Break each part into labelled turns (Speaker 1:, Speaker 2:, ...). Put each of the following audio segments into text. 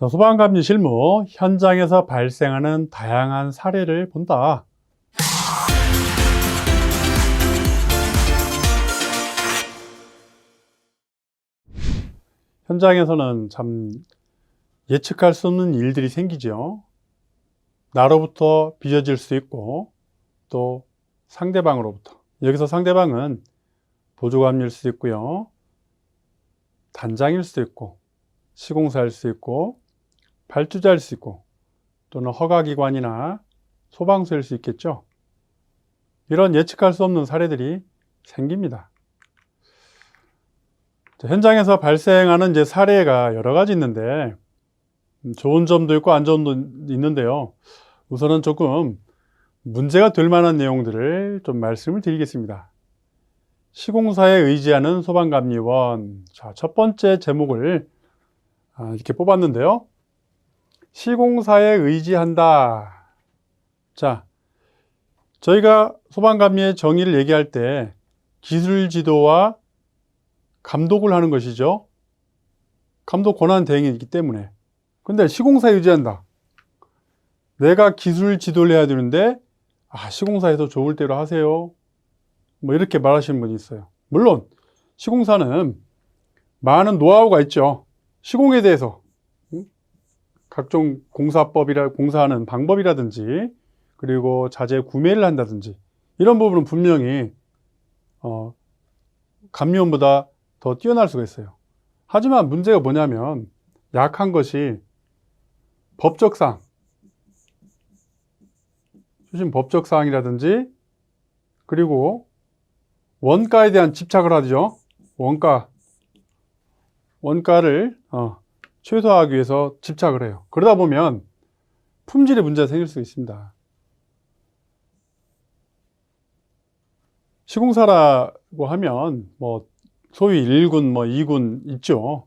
Speaker 1: 자, 소방감리 실무 현장에서 발생하는 다양한 사례를 본다. 현장에서는 참 예측할 수 없는 일들이 생기죠. 나로부터 빚어질 수 있고 또 상대방으로부터. 여기서 상대방은 보조감리일 수도 있고요. 단장일 수도 있고 시공사일 수도 있고 발주자일 수 있고 또는 허가기관이나 소방서일 수 있겠죠. 이런 예측할 수 없는 사례들이 생깁니다. 현장에서 발생하는 이제 사례가 여러 가지 있는데 좋은 점도 있고 안 좋은 점도 있는데요. 우선은 조금 문제가 될 만한 내용들을 좀 말씀을 드리겠습니다. 시공사에 의지하는 소방감리원. 자, 첫 번째 제목을 이렇게 뽑았는데요. 시공사에 의지한다. 자, 저희가 소방감리의 정의를 얘기할 때 기술 지도와 감독을 하는 것이죠. 감독 권한 대행이 있기 때문에. 근데 시공사에 의지한다. 내가 기술 지도를 해야 되는데 시공사에서 좋을 대로 하세요. 뭐 이렇게 말하시는 분이 있어요. 물론 시공사는 많은 노하우가 있죠. 시공에 대해서 각종 공사하는 방법이라든지 그리고 자재 구매를 한다든지 이런 부분은 분명히 감리원보다 더 뛰어날 수가 있어요. 하지만 문제가 뭐냐면 약한 것이 법적사항, 수신 법적사항이라든지 그리고 원가에 대한 집착을 하죠. 원가를 최소화하기 위해서 집착을 해요. 그러다 보면 품질에 문제가 생길 수 있습니다. 시공사라고 하면 뭐 소위 1군, 2군 있죠.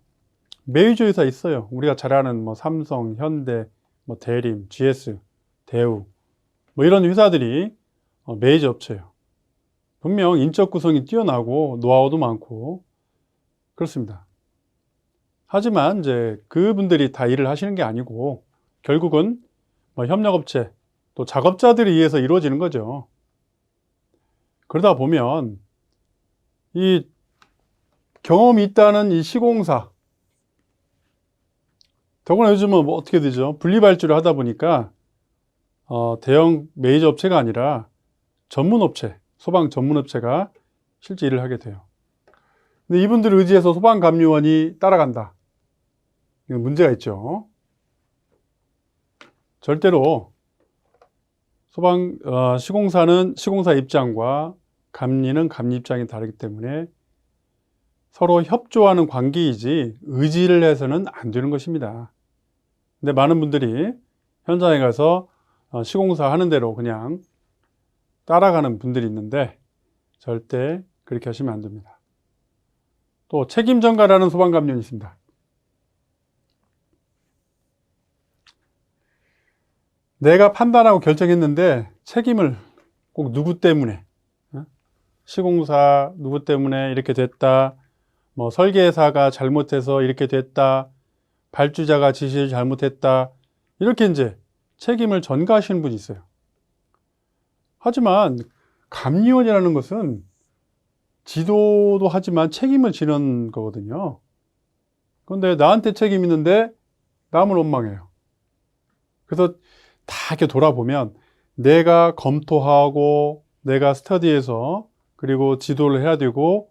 Speaker 1: 메이저 회사 있어요. 우리가 잘 아는 삼성, 현대, 대림, GS, 대우 이런 회사들이 메이저 업체예요. 분명 인적 구성이 뛰어나고 노하우도 많고 그렇습니다. 하지만 이제 그분들이 다 일을 하시는 게 아니고 결국은 협력업체 또 작업자들에 의해서 이루어지는 거죠. 그러다 보면 이 경험이 있다는 이 시공사, 더구나 요즘은 어떻게 되죠? 분리발주를 하다 보니까 대형 메이저 업체가 아니라 전문업체, 소방 전문업체가 실제 일을 하게 돼요. 근데 이분들을 의지해서 소방감리원이 따라간다. 이건 문제가 있죠. 절대로 시공사는 시공사 입장과 감리는 감리 입장이 다르기 때문에 서로 협조하는 관계이지 의지를 해서는 안 되는 것입니다. 근데 많은 분들이 현장에 가서 시공사 하는 대로 그냥 따라가는 분들이 있는데 절대 그렇게 하시면 안 됩니다. 또 책임 전가라는 소방감리원이 있습니다. 내가 판단하고 결정했는데 책임을 꼭 누구 때문에, 시공사 누구 때문에 이렇게 됐다, 설계사가 잘못해서 이렇게 됐다, 발주자가 지시를 잘못했다, 이렇게 이제 책임을 전가하시는 분이 있어요. 하지만 감리원이라는 것은 지도도 하지만 책임을 지는 거거든요. 그런데 나한테 책임 있는데 남을 원망해요. 그래서 다 이렇게 돌아보면 내가 검토하고 내가 스터디해서 그리고 지도를 해야 되고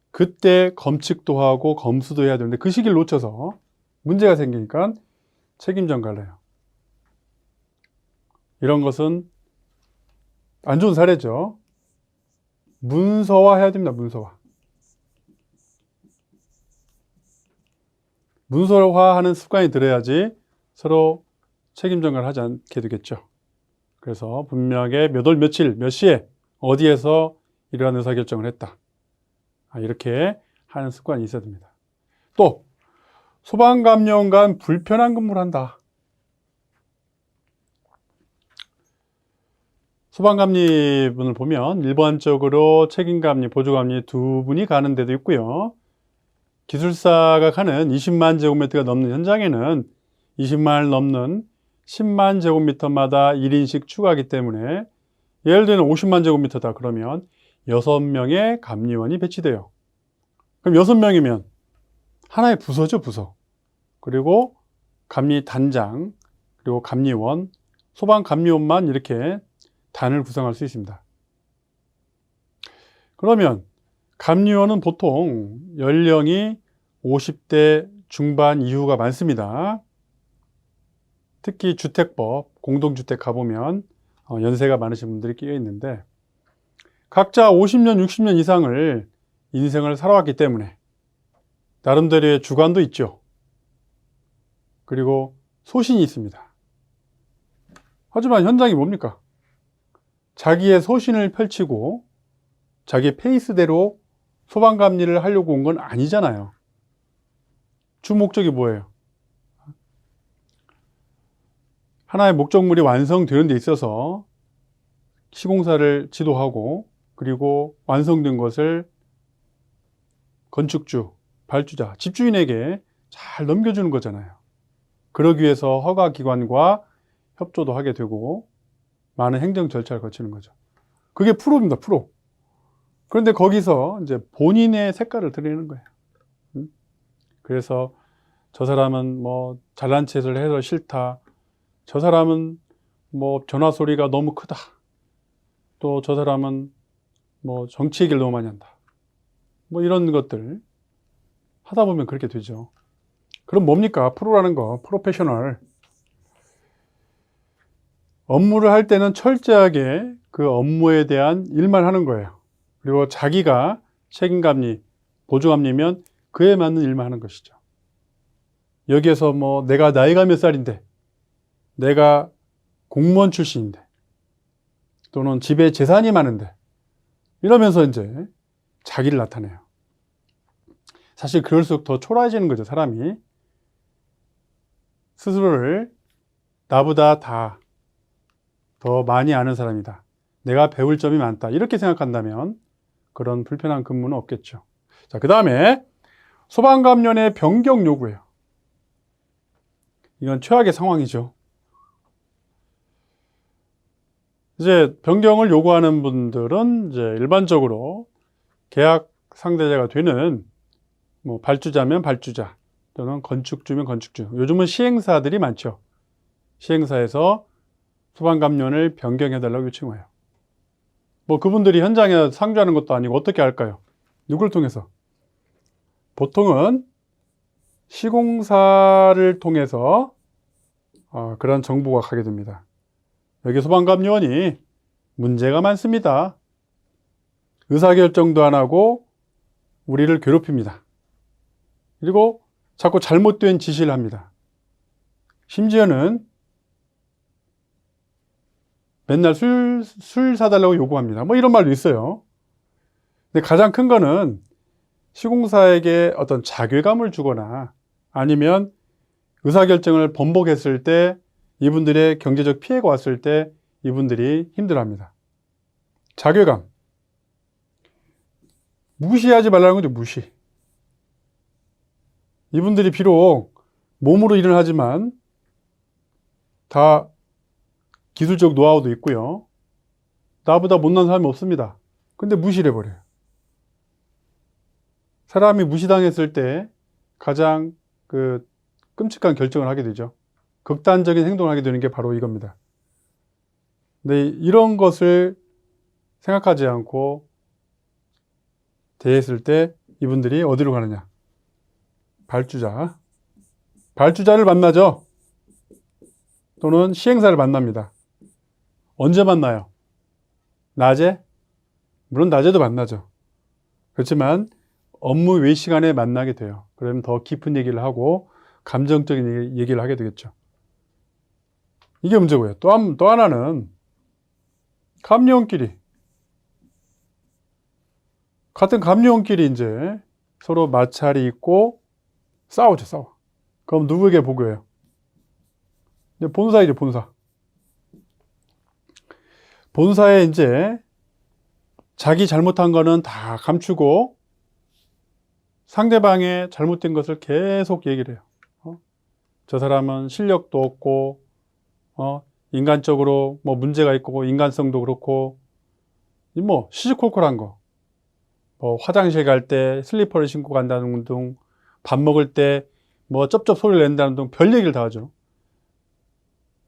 Speaker 1: 그때 검측도 하고 검수도 해야 되는데 그 시기를 놓쳐서 문제가 생기니까 책임 전가를 해요. 이런 것은 안 좋은 사례죠. 문서화해야 됩니다. 문서화하는 습관이 들어야지 서로 책임 전가를 하지 않게 되겠죠. 그래서 분명하게 몇 월 며칠 몇 시에 어디에서 이러한 의사결정을 했다. 이렇게 하는 습관이 있어야 됩니다. 또 소방감리원 간 불편한 근무를 한다. 소방감리분을 보면 일반적으로 책임감리, 보조감리 두 분이 가는 데도 있고요. 기술사가 가는 20만 제곱미터가 넘는 현장에는 20만을 넘는 10만 제곱미터마다 1인씩 추가하기 때문에 예를 들면 50만 제곱미터다 그러면 6명의 감리원이 배치돼요. 그럼 6명이면 하나의 부서죠, 부서. 그리고 감리단장, 그리고 감리원, 소방감리원만 이렇게 단을 구성할 수 있습니다. 그러면 감리원은 보통 연령이 50대 중반 이후가 많습니다. 특히 주택법, 공동주택 가보면 연세가 많으신 분들이 끼어 있는데 각자 50년, 60년 이상을 인생을 살아왔기 때문에 나름대로의 주관도 있죠. 그리고 소신이 있습니다. 하지만 현장이 뭡니까? 자기의 소신을 펼치고 자기 페이스대로 소방감리를 하려고 온 건 아니잖아요. 주 목적이 뭐예요? 하나의 목적물이 완성되는 데 있어서 시공사를 지도하고 그리고 완성된 것을 건축주, 발주자, 집주인에게 잘 넘겨주는 거잖아요. 그러기 위해서 허가기관과 협조도 하게 되고 많은 행정 절차를 거치는 거죠. 그게 프로입니다, 프로. 그런데 거기서 이제 본인의 색깔을 드리는 거예요. 그래서 저 사람은 뭐 잘난 체를 해서 싫다. 저 사람은 뭐 전화 소리가 너무 크다. 또 저 사람은 뭐 정치 얘기를 너무 많이 한다. 뭐 이런 것들 하다 보면 그렇게 되죠. 그럼 뭡니까? 프로라는 거, 프로페셔널. 업무를 할 때는 철저하게 그 업무에 대한 일만 하는 거예요. 그리고 자기가 책임감리, 보조감리면 그에 맞는 일만 하는 것이죠. 여기에서 뭐 내가 나이가 몇 살인데, 내가 공무원 출신인데, 또는 집에 재산이 많은데, 이러면서 이제 자기를 나타내요. 사실 그럴수록 더 초라해지는 거죠, 사람이. 스스로를 나보다 다 더 많이 아는 사람이다. 내가 배울 점이 많다. 이렇게 생각한다면 그런 불편한 근무는 없겠죠. 자, 그 다음에 소방감면의 변경 요구예요. 이건 최악의 상황이죠. 이제 변경을 요구하는 분들은 이제 일반적으로 계약 상대자가 되는 뭐 발주자면 발주자 또는 건축주면 건축주. 요즘은 시행사들이 많죠. 시행사에서 소방감면을 변경해달라고 요청해요. 뭐 그분들이 현장에 상주하는 것도 아니고 어떻게 할까요? 누굴 통해서? 보통은 시공사를 통해서 그런 정보가 가게 됩니다. 여기 소방감리원이 문제가 많습니다. 의사결정도 안 하고 우리를 괴롭힙니다. 그리고 자꾸 잘못된 지시를 합니다. 심지어는 맨날 술 사달라고 요구합니다. 뭐 이런 말도 있어요. 근데 가장 큰 거는 시공사에게 어떤 자괴감을 주거나 아니면 의사결정을 번복했을 때 이분들의 경제적 피해가 왔을 때 이분들이 힘들어합니다. 자괴감. 무시하지 말라는 거죠, 무시. 이분들이 비록 몸으로 일을 하지만 다 기술적 노하우도 있고요. 나보다 못난 사람이 없습니다. 근데 무시를 해버려요. 사람이 무시당했을 때 가장 끔찍한 결정을 하게 되죠. 극단적인 행동을 하게 되는 게 바로 이겁니다. 근데 이런 것을 생각하지 않고 대했을 때 이분들이 어디로 가느냐? 발주자를 만나죠. 또는 시행사를 만납니다. 언제 만나요? 낮에? 물론 낮에도 만나죠. 그렇지만 업무 외 시간에 만나게 돼요. 그러면 더 깊은 얘기를 하고 감정적인 얘기를 하게 되겠죠. 이게 문제고요. 또 하나는 감리원끼리 같은 감리원끼리 이제 서로 마찰이 있고 싸우죠, 싸워. 그럼 누구에게 보고해요? 본사이죠, 본사. 본사에 이제 자기 잘못한 거는 다 감추고 상대방의 잘못된 것을 계속 얘기를 해요. 저 사람은 실력도 없고, 인간적으로 뭐 문제가 있고, 인간성도 그렇고, 뭐 시시콜콜한 거. 뭐 화장실 갈 때 슬리퍼를 신고 간다는 등, 밥 먹을 때 뭐 쩝쩝 소리를 낸다는 등 별 얘기를 다 하죠.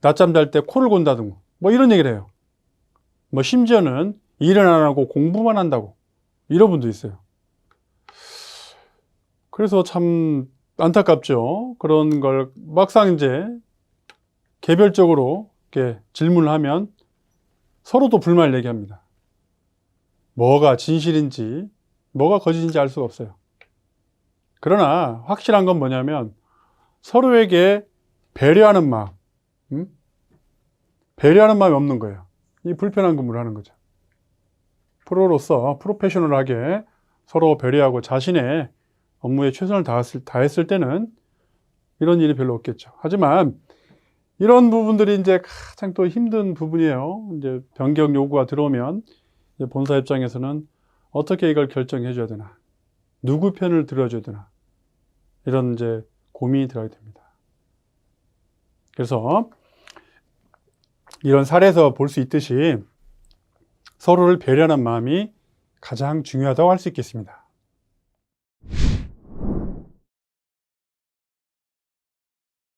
Speaker 1: 낮잠 잘 때 코를 곤다든 뭐 이런 얘기를 해요. 뭐 심지어는 일은 안 하고 공부만 한다고 이런 분도 있어요. 그래서 참 안타깝죠. 그런 걸 막상 이제 개별적으로 이렇게 질문을 하면 서로도 불만을 얘기합니다. 뭐가 진실인지 뭐가 거짓인지 알 수가 없어요. 그러나 확실한 건 뭐냐면 서로에게 배려하는 마음, 배려하는 마음이 없는 거예요. 이 불편한 근무를 하는 거죠. 프로로서 프로페셔널하게 서로 배려하고 자신의 업무에 최선을 다했을 때는 이런 일이 별로 없겠죠. 하지만 이런 부분들이 이제 가장 또 힘든 부분이에요. 이제 변경 요구가 들어오면 이제 본사 입장에서는 어떻게 이걸 결정해 줘야 되나, 누구 편을 들어줘야 되나, 이런 이제 고민이 들어가게 됩니다. 그래서 이런 사례에서 볼 수 있듯이 서로를 배려하는 마음이 가장 중요하다고 할 수 있겠습니다.